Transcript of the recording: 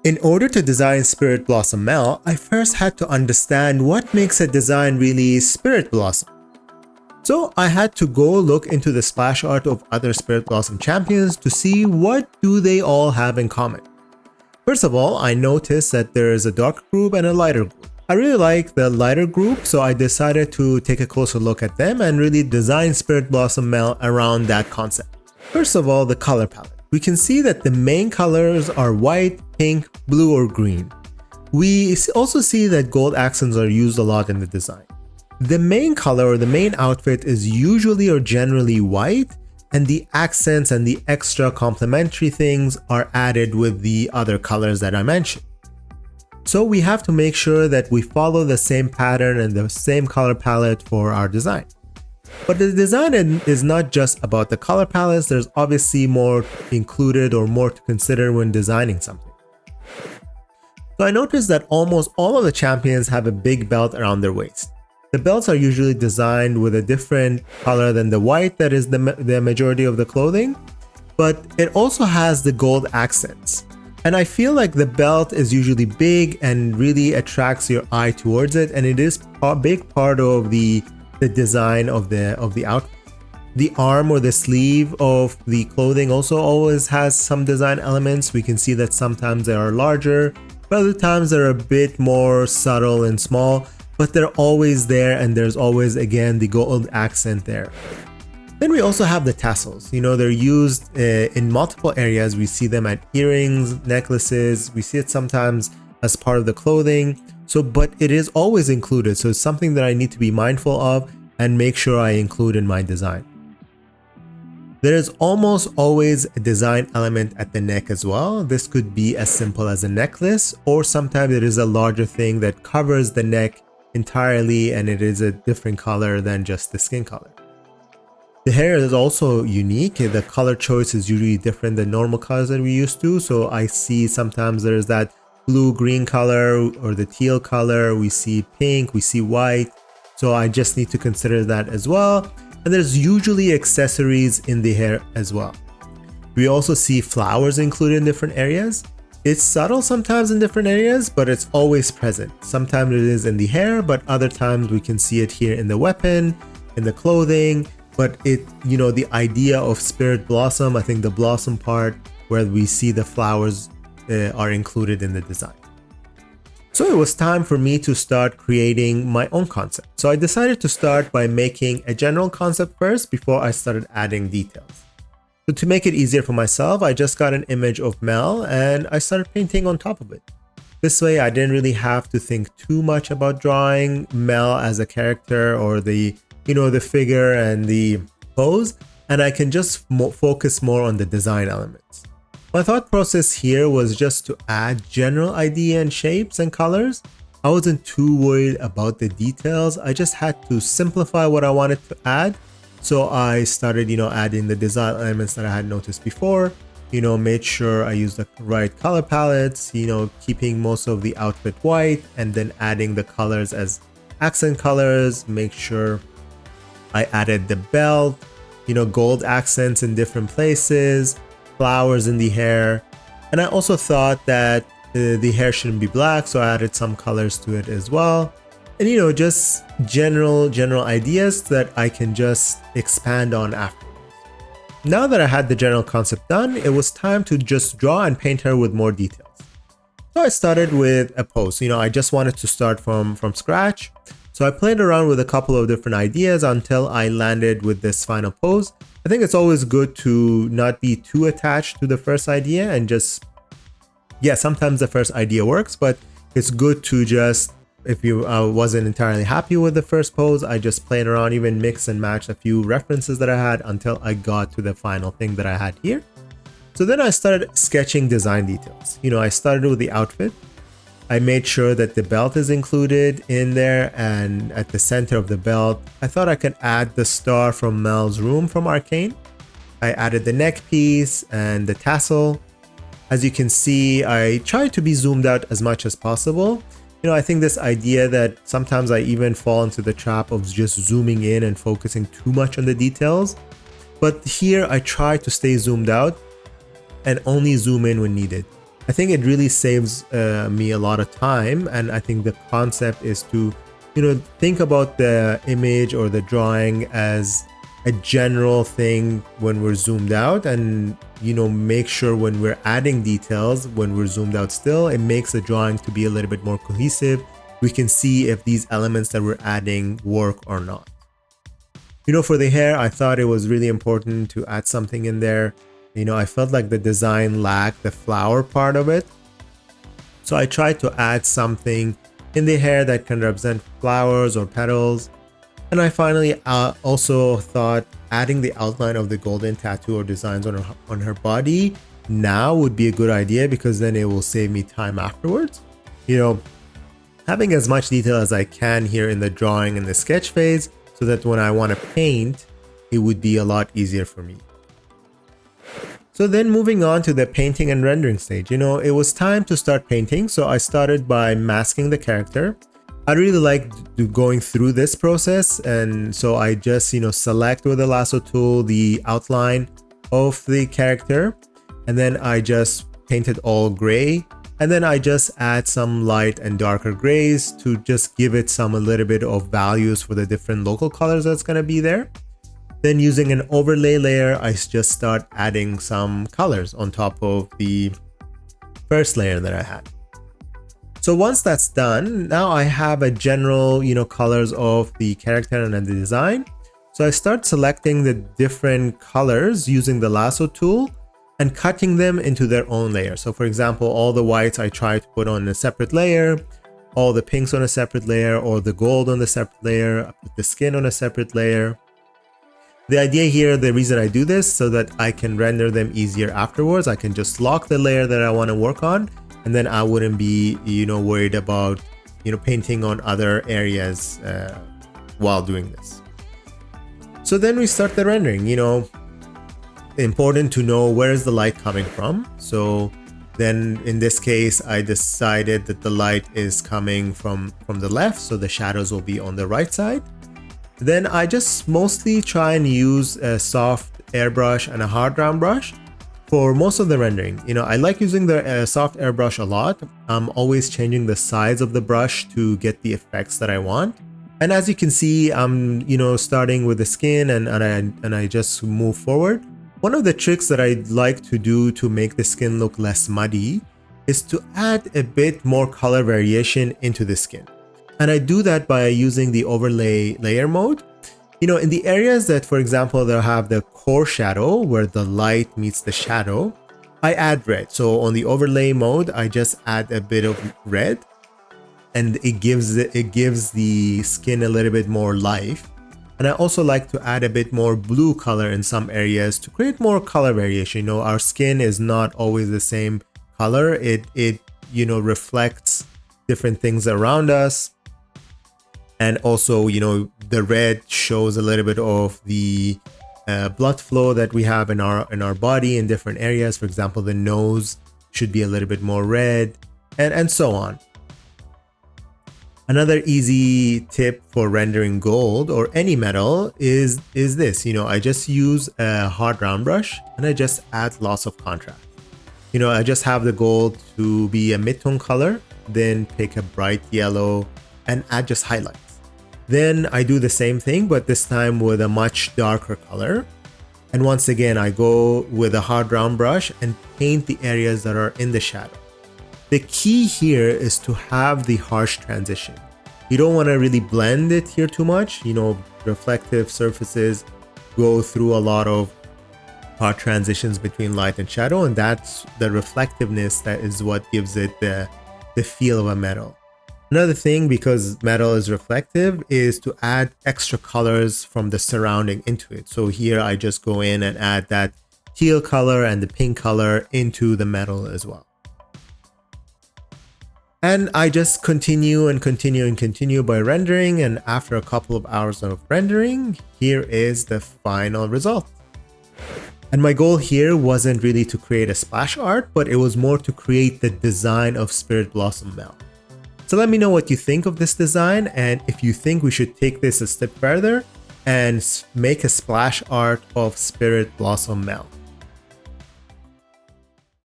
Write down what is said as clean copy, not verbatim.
In order to design Spirit Blossom Mel, I first had to understand what makes a design really Spirit Blossom. So I had to go look into the splash art of other Spirit Blossom champions to see what do they all have in common. First of all, I noticed that there is a dark group and a lighter group. I really like the lighter group, so I decided to take a closer look at them and really design Spirit Blossom Mel around that concept. First of all, the color palette. We can see that the main colors are white, pink, blue, or green. We also see that gold accents are used a lot in the design. The main color or the main outfit is usually or generally white, and the accents and the extra complementary things are added with the other colors that I mentioned. So we have to make sure that we follow the same pattern and the same color palette for our design. But the design is not just about the color palettes, there's obviously more included or more to consider when designing something. So I noticed that almost all of the champions have a big belt around their waist. The belts are usually designed with a different color than the white that is the majority of the clothing, but it also has the gold accents. And I feel like the belt is usually big and really attracts your eye towards it, and it is a big part of the design of the outfit. The arm or the sleeve of the clothing also always has some design elements. We can see that sometimes they are larger, but other times they're a bit more subtle and small, but they're always there, and there's always again the gold accent there. Then we also have the tassels. They're used in multiple areas. We see them at earrings, necklaces. We see it sometimes as part of the clothing. But it is always included. So it's something that I need to be mindful of and make sure I include in my design. There is almost always a design element at the neck as well. This could be as simple as a necklace, or sometimes it is a larger thing that covers the neck entirely and it is a different color than just the skin color. The hair is also unique. The color choice is usually different than normal colors that we used to. So I see sometimes there's that blue-green color or the teal color. We see pink, we see white. So I just need to consider that as well. And there's usually accessories in the hair as well. We also see flowers included in different areas. It's subtle sometimes in different areas, but it's always present. Sometimes it is in the hair, but other times we can see it here in the weapon, in the clothing. But the idea of Spirit Blossom, I think the blossom part where we see the flowers are included in the design. So it was time for me to start creating my own concept. So I decided to start by making a general concept first before I started adding details. So to make it easier for myself, I just got an image of Mel and I started painting on top of it. This way I didn't really have to think too much about drawing Mel as a character or the figure and the pose, and I can just focus more on the design elements. My thought process here was just to add general idea and shapes and colors. I wasn't too worried about the details. I just had to simplify what I wanted to add. So I started, adding the design elements that I had noticed before, made sure I used the right color palettes, keeping most of the outfit white and then adding the colors as accent colors, make sure I added the belt, gold accents in different places, flowers in the hair. And I also thought that the hair shouldn't be black, so I added some colors to it as well. And just general ideas that I can just expand on afterwards. Now that I had the general concept done, it was time to just draw and paint her with more details. So I started with a pose. I just wanted to start from scratch. So I played around with a couple of different ideas until I landed with this final pose. I think it's always good to not be too attached to the first idea and just, sometimes the first idea works, but it's good to just, if you wasn't entirely happy with the first pose, I just played around, even mix and match a few references that I had until I got to the final thing that I had here. So then I started sketching design details. I started with the outfit. I made sure that the belt is included in there, and at the center of the belt, I thought I could add the star from Mel's room from Arcane. I added the neck piece and the tassel. As you can see, I tried to be zoomed out as much as possible. I think this idea that sometimes I even fall into the trap of just zooming in and focusing too much on the details. But here I try to stay zoomed out and only zoom in when needed. I think it really saves me a lot of time, and I think the concept is to, think about the image or the drawing as a general thing when we're zoomed out, and make sure when we're adding details, when we're zoomed out still, it makes the drawing to be a little bit more cohesive. We can see if these elements that we're adding work or not. For the hair, I thought it was really important to add something in there. I felt like the design lacked the flower part of it. So I tried to add something in the hair that can represent flowers or petals. And I finally also thought adding the outline of the golden tattoo or designs on her body now would be a good idea, because then it will save me time afterwards. Having as much detail as I can here in the drawing and the sketch phase, so that when I want to paint, it would be a lot easier for me. So then moving on to the painting and rendering stage, it was time to start painting. So I started by masking the character. I really like going through this process. And so I just, select with the lasso tool the outline of the character. And then I just paint it all gray. And then I just add some light and darker grays to just give it a little bit of values for the different local colors that's going to be there. Then using an overlay layer, I just start adding some colors on top of the first layer that I had. So once that's done, now I have a general, colors of the character and the design. So I start selecting the different colors using the lasso tool and cutting them into their own layer. So for example, all the whites I try to put on a separate layer, all the pinks on a separate layer, or the gold on a separate layer, I put the skin on a separate layer. The idea here, the reason I do this, so that I can render them easier afterwards. I can just lock the layer that I want to work on, and then I wouldn't be, worried about, painting on other areas while doing this. So then we start the rendering. Important to know where is the light coming from. So then in this case, I decided that the light is coming from the left, so the shadows will be on the right side. Then I just mostly try and use a soft airbrush and a hard round brush for most of the rendering. I like using the soft airbrush a lot. I'm always changing the size of the brush to get the effects that I want. And as you can see, I'm starting with the skin and I just move forward. One of the tricks that I like to do to make the skin look less muddy is to add a bit more color variation into the skin. And I do that by using the overlay layer mode. In the areas that, for example, they'll have the core shadow where the light meets the shadow, I add red. So on the overlay mode, I just add a bit of red, and it gives the skin a little bit more life. And I also like to add a bit more blue color in some areas to create more color variation. Our skin is not always the same color. It reflects different things around us. And also, the red shows a little bit of the blood flow that we have in our body in different areas. For example, the nose should be a little bit more red, and so on. Another easy tip for rendering gold or any metal is this. I just use a hard round brush and I just add lots of contrast. I just have the gold to be a mid-tone color, then pick a bright yellow and add just highlights. Then I do the same thing, but this time with a much darker color. And once again, I go with a hard round brush and paint the areas that are in the shadow. The key here is to have the harsh transition. You don't want to really blend it here too much. Reflective surfaces go through a lot of hard transitions between light and shadow, and that's the reflectiveness that is what gives it the feel of a metal. Another thing, because metal is reflective, is to add extra colors from the surrounding into it. So here I just go in and add that teal color and the pink color into the metal as well. And I just continue by rendering, and after a couple of hours of rendering, here is the final result. And my goal here wasn't really to create a splash art, but it was more to create the design of Spirit Blossom Mel. So let me know what you think of this design, and if you think we should take this a step further and make a splash art of Spirit Blossom Mel.